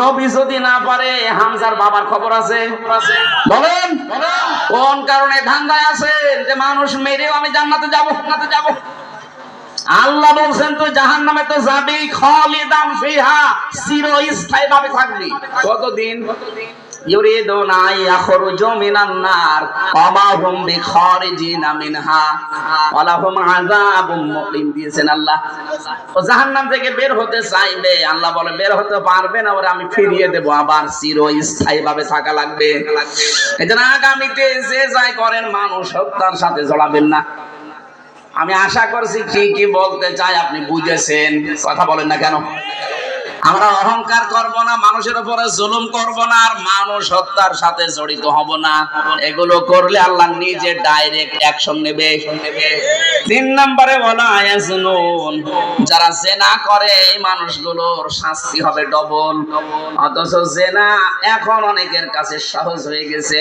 নবী যদি না পারে, হামজার বাবার খবর আছে? বলেন কোন কারণে ধান্দায় আছেন যে মানুষ মেরেও আমি জান্নাতে যাব? আল্লাহ বলছেন তুই জাহান্নামে তো যাবি, খালিদান ফিহা, চিরস্থায়ী ভাবে থাকবি। কতদিন? ইউরিদুনা ইয়াখরুজু মিনান নার ওয়া হুম বিখারিজিনা মিনহা ওয়া লাহুম আযাবুম মুকিম দিয়েছেন আল্লাহ। ও জাহান্নাম থেকে বের হতে চাইবে, আল্লাহ বলে বের হতে পারবে না, ওরে আমি ফিরিয়ে দেব, আবার চিরস্থায়ী ভাবে থাকা লাগবে। এজন্য আগামীতে যে যাই করেন মানুষ হত্যার সাথে জড়াবেন না। আমি আশা করছি কি বলতে চাই আপনি বুঝেছেন। কথা বলেন না কেন? আমরা অহংকার করব না, মানুষের উপরে জুলুম করব না, আর মানুষ হত্যার সাথে জড়িত হব না। এগুলো করলে আল্লাহ নিজে ডাইরেক্ট অ্যাকশন নেবে। 3 নম্বরে বলা ইয়াজনুন, যারা জেনা করে এই মানুষগুলোর শাস্তি হবে ডবল। অথচ জেনা এখন অনেকের কাছে সহজ হয়ে গেছে।